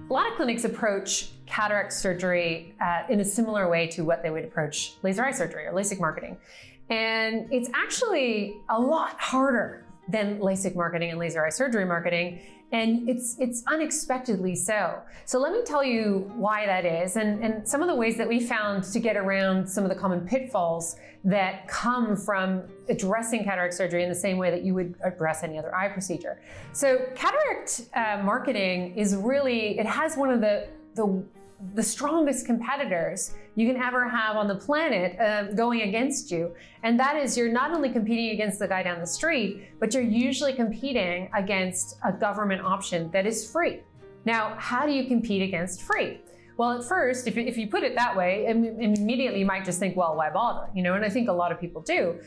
A lot of clinics approach cataract surgery in a similar way to what they would approach laser eye surgery or LASIK marketing. And it's actually a lot harder than LASIK marketing and laser eye surgery marketing, and it's unexpectedly so. So let me tell you why that is, and some of the ways that we found to get around some of the common pitfalls that come from addressing cataract surgery in the same way that you would address any other eye procedure. So cataract marketing is really, it has one of the strongest competitors you can ever have on the planet going against you. And that is, you're not only competing against the guy down the street, but you're usually competing against a government option that is free. Now, how do you compete against free? Well, at first, if you put it that way, immediately you might just think, well, why bother? You know, and I think a lot of people do.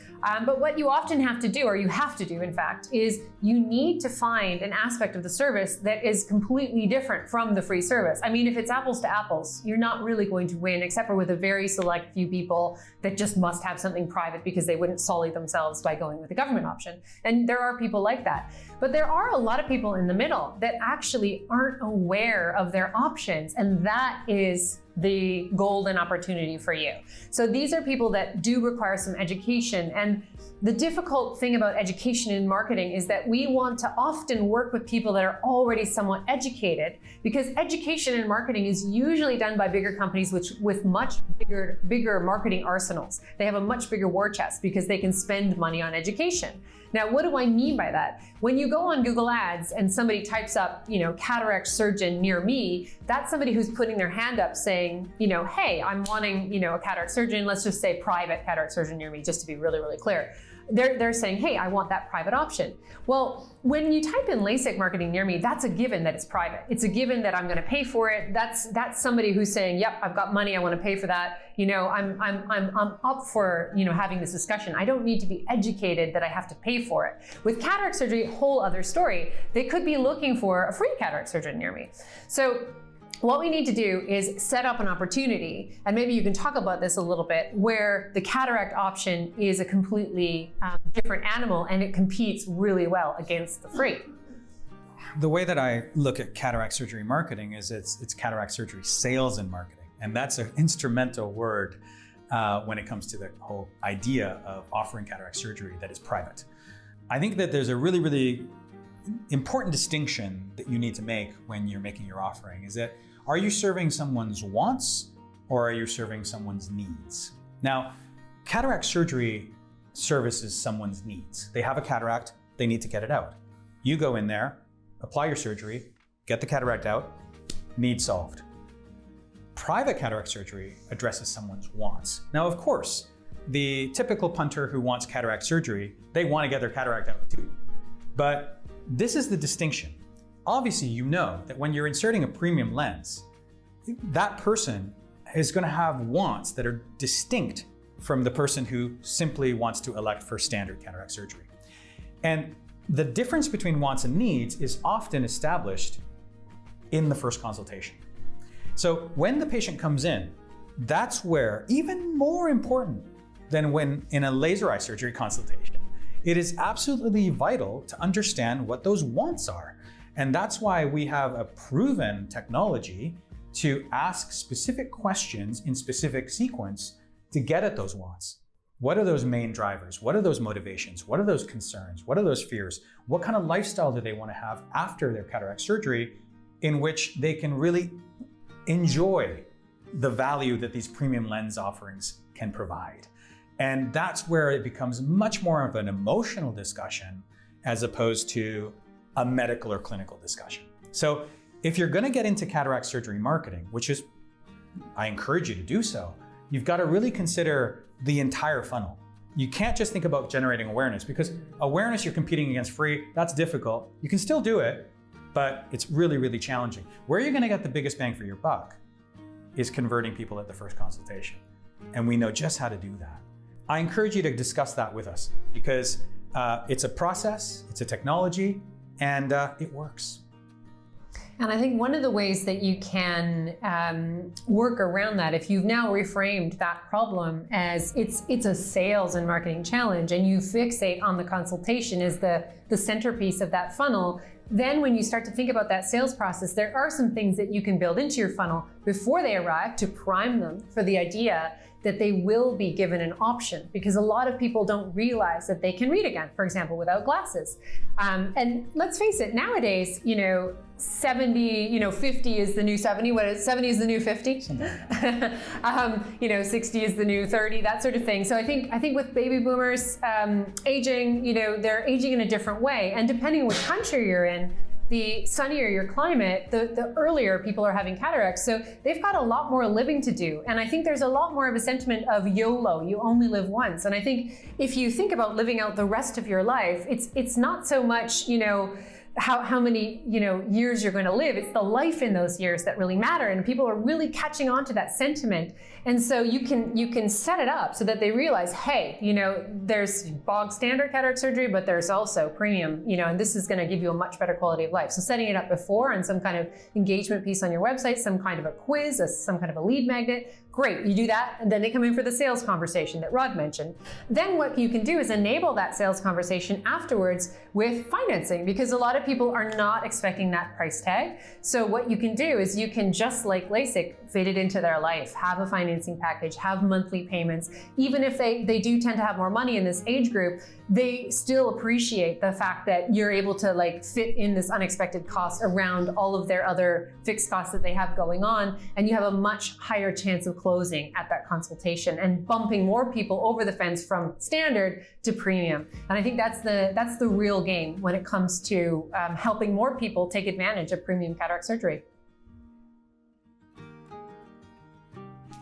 But what you often have to do, or you have to do, in fact, is you need to find an aspect of the service that is completely different from the free service. I mean, if it's apples to apples, you're not really going to win, except for with a very select few people that just must have something private because they wouldn't sully themselves by going with the government option. And there are people like that. But there are a lot of people in the middle that actually aren't aware of their options, and that is the golden opportunity for you. So these are people that do require some education, and the difficult thing about education in marketing is that we want to often work with people that are already somewhat educated, because education in marketing is usually done by bigger companies with much bigger marketing arsenals. They have a much bigger war chest because they can spend money on education. Now, what do I mean by that? When you go on Google Ads and somebody types up, cataract surgeon near me, that's somebody who's putting their hand up saying, hey, I'm wanting, a cataract surgeon, let's just say private cataract surgeon near me, just to be really, really clear. They're saying, hey, I want that private option. Well, when you type in LASIK marketing near me, that's a given that it's private. It's a given that I'm going to pay for it. That's somebody who's saying, yep, I've got money, I want to pay for that. I'm up for, having this discussion. I don't need to be educated that I have to pay for it. With cataract surgery, whole other story. They could be looking for a free cataract surgeon near me. So what we need to do is set up an opportunity, and maybe you can talk about this a little bit, where the cataract option is a completely different animal and it competes really well against the free. The way that I look at cataract surgery marketing is it's cataract surgery sales and marketing. And that's an instrumental word when it comes to the whole idea of offering cataract surgery that is private. I think that there's a really, really important distinction that you need to make when you're making your offering, is that are you serving someone's wants or are you serving someone's needs? Now, cataract surgery services someone's needs. They have a cataract, they need to get it out. You go in there, apply your surgery, get the cataract out, need solved. Private cataract surgery addresses someone's wants. Now, of course, the typical punter who wants cataract surgery, they want to get their cataract out too. But this is the distinction. Obviously, you know that when you're inserting a premium lens, that person is going to have wants that are distinct from the person who simply wants to elect for standard cataract surgery. And the difference between wants and needs is often established in the first consultation. So when the patient comes in, that's where, even more important than when in a laser eye surgery consultation, it is absolutely vital to understand what those wants are. And that's why we have a proven technology to ask specific questions in specific sequence to get at those wants. What are those main drivers? What are those motivations? What are those concerns? What are those fears? What kind of lifestyle do they want to have after their cataract surgery, in which they can really enjoy the value that these premium lens offerings can provide? And that's where it becomes much more of an emotional discussion as opposed to a medical or clinical discussion. So if you're going to get into cataract surgery marketing, which is, I encourage you to do so, you've got to really consider the entire funnel. You can't just think about generating awareness, because awareness, you're competing against free, that's difficult. You can still do it, but it's really, really challenging. Where you're going to get the biggest bang for your buck is converting people at the first consultation. And we know just how to do that. I encourage you to discuss that with us, because it's a process, it's a technology, and it works. And I think one of the ways that you can work around that, if you've now reframed that problem as it's a sales and marketing challenge, and you fixate on the consultation as the centerpiece of that funnel, then when you start to think about that sales process, there are some things that you can build into your funnel before they arrive to prime them for the idea that they will be given an option, because a lot of people don't realize that they can read again, for example, without glasses. And let's face it, nowadays, 70, 50 is the new 70. What is 70 is the new 50? 60 is the new 30, that sort of thing. So I think with baby boomers aging, they're aging in a different way. And depending on which country you're in, the sunnier your climate, the earlier people are having cataracts. So they've got a lot more living to do. And I think there's a lot more of a sentiment of YOLO, you only live once. And I think if you think about living out the rest of your life, it's not so much, how many years you're going to live. It's the life in those years that really matter, and people are really catching on to that sentiment. And so you can set it up so that they realize, hey, there's bog standard cataract surgery, but there's also premium, and this is going to give you a much better quality of life. So setting it up before and some kind of engagement piece on your website, some kind of a quiz, some kind of a lead magnet. Great, you do that, and then they come in for the sales conversation that Rod mentioned. Then what you can do is enable that sales conversation afterwards with financing, because a lot of people are not expecting that price tag. So what you can do is you can, just like LASIK, fit it into their life, have a financing package, have monthly payments. Even if they do tend to have more money in this age group, they still appreciate the fact that you're able to fit in this unexpected cost around all of their other fixed costs that they have going on, and you have a much higher chance of closing at that consultation and bumping more people over the fence from standard to premium. And I think that's the real game when it comes to helping more people take advantage of premium cataract surgery.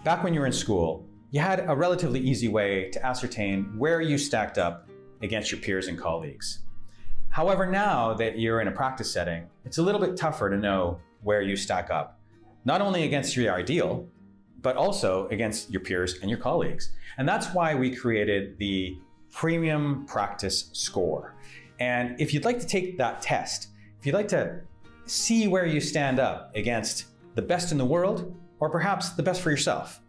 Back when you were in school, you had a relatively easy way to ascertain where you stacked up against your peers and colleagues. However, now that you're in a practice setting, it's a little bit tougher to know where you stack up, not only against your ideal, but also against your peers and your colleagues. And that's why we created the Premium Practice Score. And if you'd like to take that test, if you'd like to see where you stand up against the best in the world, or perhaps the best for yourself,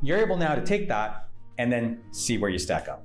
you're able now to take that and then see where you stack up.